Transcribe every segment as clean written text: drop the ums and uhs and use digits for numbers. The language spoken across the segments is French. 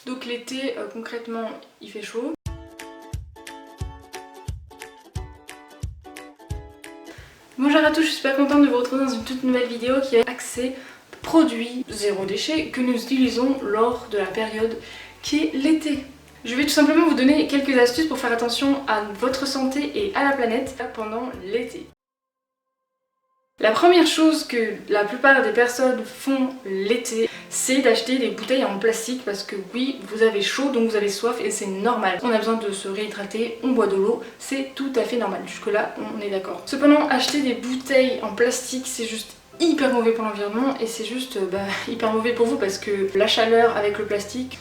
Donc l'été, concrètement, il fait chaud. Bonjour à tous, je suis super contente de vous retrouver dans une toute nouvelle vidéo qui est axée produits zéro déchet que nous utilisons lors de la période qui est l'été. Je vais tout simplement vous donner quelques astuces pour faire attention à votre santé et à la planète pendant l'été. La première chose que la plupart des personnes font l'été, c'est d'acheter des bouteilles en plastique parce que oui, vous avez chaud donc vous avez soif et c'est normal. On a besoin de se réhydrater, on boit de l'eau, c'est tout à fait normal. Jusque là, on est d'accord. Cependant, acheter des bouteilles en plastique, c'est juste hyper mauvais pour l'environnement et c'est juste hyper mauvais pour vous parce que la chaleur avec le plastique,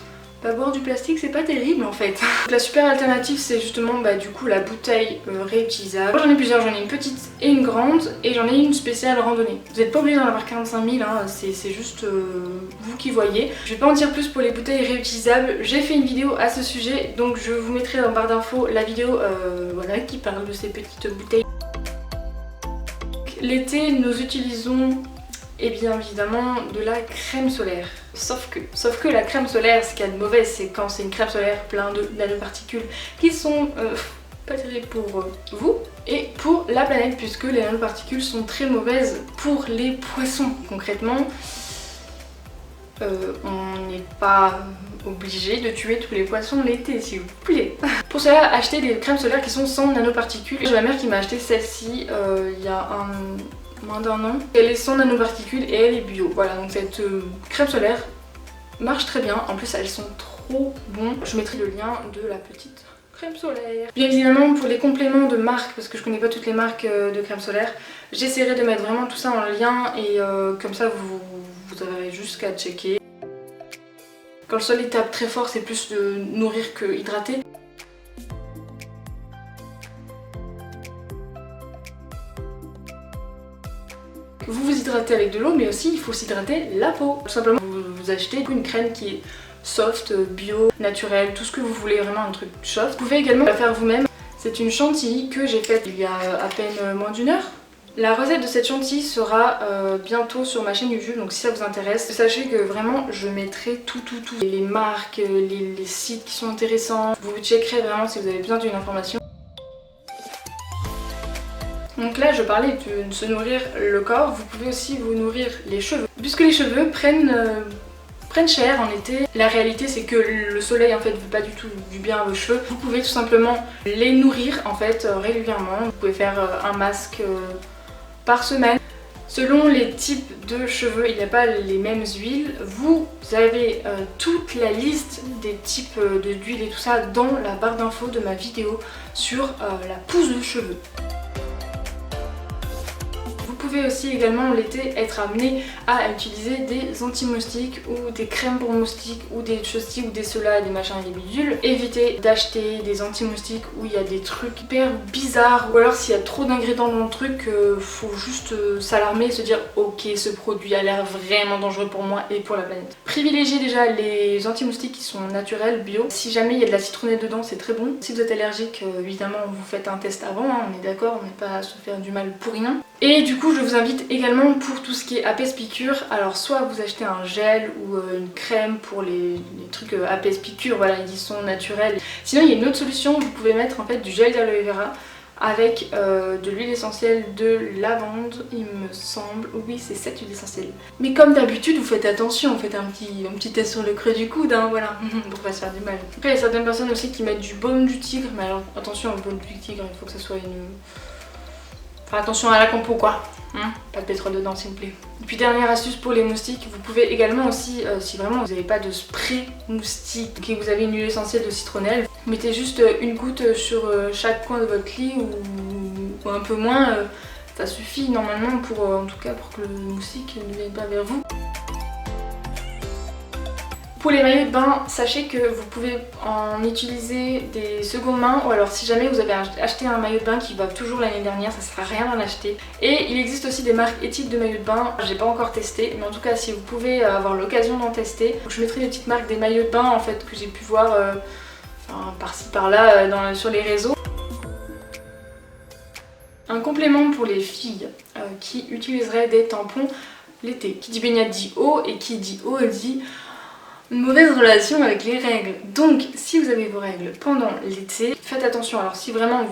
boire du plastique c'est pas terrible en fait. Donc la super alternative c'est justement du coup la bouteille réutilisable. Moi j'en ai plusieurs, j'en ai une petite et une grande et j'en ai une spéciale randonnée. Vous n'êtes pas obligé d'en avoir 45 000, hein, c'est juste vous qui voyez. Je vais pas en dire plus pour les bouteilles réutilisables, j'ai fait une vidéo à ce sujet donc je vous mettrai en barre d'infos la vidéo voilà, qui parle de ces petites bouteilles. L'été nous utilisons et bien évidemment de la crème solaire. Sauf que la crème solaire, ce qu'il y a de mauvais, c'est quand c'est une crème solaire plein de nanoparticules qui sont pas terribles pour vous et pour la planète puisque les nanoparticules sont très mauvaises pour les poissons. Concrètement, on n'est pas obligé de tuer tous les poissons l'été s'il vous plaît. Pour cela, achetez des crèmes solaires qui sont sans nanoparticules. J'ai ma mère qui m'a acheté celle-ci il y a moins d'un an. Elle est sans nanoparticules et elle est bio. Voilà, donc cette crème solaire marche très bien. En plus, elles sont trop bonnes. Je mettrai le lien de la petite crème solaire. Bien évidemment, pour les compléments de marque, parce que je connais pas toutes les marques de crème solaire, j'essaierai de mettre vraiment tout ça en lien et comme ça vous avez juste qu'à checker. Quand le soleil tape très fort, c'est plus de nourrir que hydrater. Vous vous hydratez avec de l'eau, mais aussi il faut s'hydrater la peau. Tout simplement, vous achetez une crème qui est soft, bio, naturelle, tout ce que vous voulez, vraiment un truc soft. Vous pouvez également la faire vous-même. C'est une chantilly que j'ai faite il y a à peine moins d'une heure. La recette de cette chantilly sera bientôt sur ma chaîne YouTube, donc si ça vous intéresse, sachez que vraiment je mettrai tout. Les marques, les sites qui sont intéressants. Vous checkerez vraiment si vous avez besoin d'une information. Donc là je parlais de se nourrir le corps, vous pouvez aussi vous nourrir les cheveux. Puisque les cheveux prennent cher en été, la réalité c'est que le soleil en fait veut pas du tout du bien à vos cheveux. Vous pouvez tout simplement les nourrir en fait régulièrement. Vous pouvez faire un masque par semaine. Selon les types de cheveux, il n'y a pas les mêmes huiles. Vous avez toute la liste des types d'huile et tout ça dans la barre d'infos de ma vidéo sur la pousse de cheveux. Vous pouvez aussi également l'été être amené à utiliser des anti-moustiques ou des crèmes pour moustiques ou des ceci ou des cela, des machins et des bidules. Évitez d'acheter des anti-moustiques où il y a des trucs hyper bizarres ou alors s'il y a trop d'ingrédients dans le truc, faut juste s'alarmer et se dire ok, ce produit a l'air vraiment dangereux pour moi et pour la planète. Privilégiez déjà les anti-moustiques qui sont naturels, bio. Si jamais il y a de la citronnelle dedans, c'est très bon. Si vous êtes allergique, évidemment vous faites un test avant, hein, on est d'accord, on n'est pas à se faire du mal pour rien. Et du coup je vous invite également pour tout ce qui est apès-piqûre, alors soit vous achetez un gel ou une crème pour les trucs apès-piqûre, voilà, ils sont naturels. Sinon il y a une autre solution, vous pouvez mettre en fait du gel d'aloe vera avec de l'huile essentielle de lavande, il me semble, oui c'est cette huile essentielle. Mais comme d'habitude vous faites attention, vous faites un petit test sur le creux du coude, hein, voilà, pour pas se faire du mal. Après il y a certaines personnes aussi qui mettent du baume du tigre, mais alors attention au baume du tigre, il faut que ça soit une... Enfin, attention à la compo quoi, pas de pétrole dedans s'il vous plaît. Et puis dernière astuce pour les moustiques, vous pouvez également aussi, si vraiment vous n'avez pas de spray moustique et que vous avez une huile essentielle de citronnelle, mettez juste une goutte sur chaque coin de votre lit ou un peu moins, ça suffit normalement pour, en tout cas pour que le moustique ne vienne pas vers vous. Pour les maillots de bain, sachez que vous pouvez en utiliser des secondes mains ou alors si jamais vous avez acheté un maillot de bain qui va toujours l'année dernière, ça ne sert à rien d'en acheter. Et il existe aussi des marques éthiques de maillots de bain, j'ai pas encore testé, mais en tout cas si vous pouvez avoir l'occasion d'en tester, je mettrai les petites marques des maillots de bain en fait que j'ai pu voir par-ci par-là sur les réseaux. Un complément pour les filles qui utiliseraient des tampons l'été. Qui dit baignade dit eau et qui dit eau dit une mauvaise relation avec les règles. Donc si vous avez vos règles pendant l'été, faites attention. Alors si vraiment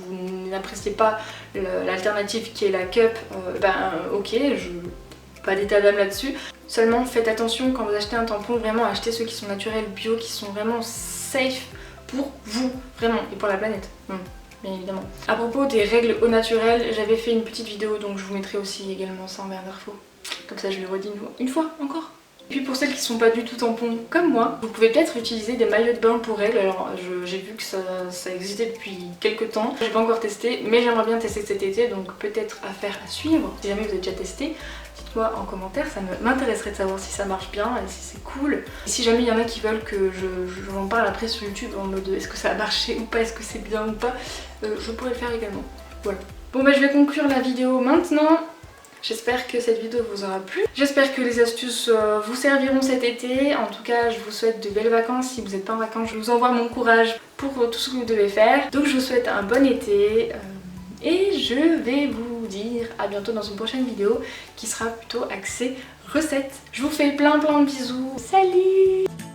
vous n'appréciez pas l'alternative qui est la cup, ok, pas d'état d'âme là-dessus. Seulement faites attention quand vous achetez un tampon, vraiment achetez ceux qui sont naturels, bio, qui sont vraiment safe pour vous, vraiment, et pour la planète. Bien évidemment. À propos des règles au naturel, j'avais fait une petite vidéo, donc je vous mettrai aussi également ça en barre d'infos. Comme ça je le redis une fois encore. Et puis pour celles qui sont pas du tout tampons comme moi, vous pouvez peut-être utiliser des maillots de bain pour règles. Alors j'ai vu que ça existait depuis quelques temps. J'ai pas encore testé, mais j'aimerais bien tester cet été, donc peut-être affaire à suivre. Si jamais vous avez déjà testé, dites-moi en commentaire, ça m'intéresserait de savoir si ça marche bien et si c'est cool. Et si jamais il y en a qui veulent que je m'en parle après sur YouTube en mode est-ce que ça a marché ou pas, est-ce que c'est bien ou pas, je pourrais le faire également. Voilà. Bon bah je vais conclure la vidéo maintenant. J'espère que cette vidéo vous aura plu. J'espère que les astuces vous serviront cet été. En tout cas, je vous souhaite de belles vacances. Si vous n'êtes pas en vacances, je vous envoie mon courage pour tout ce que vous devez faire. Donc je vous souhaite un bon été. Et je vais vous dire à bientôt dans une prochaine vidéo qui sera plutôt axée recettes. Je vous fais plein de bisous. Salut!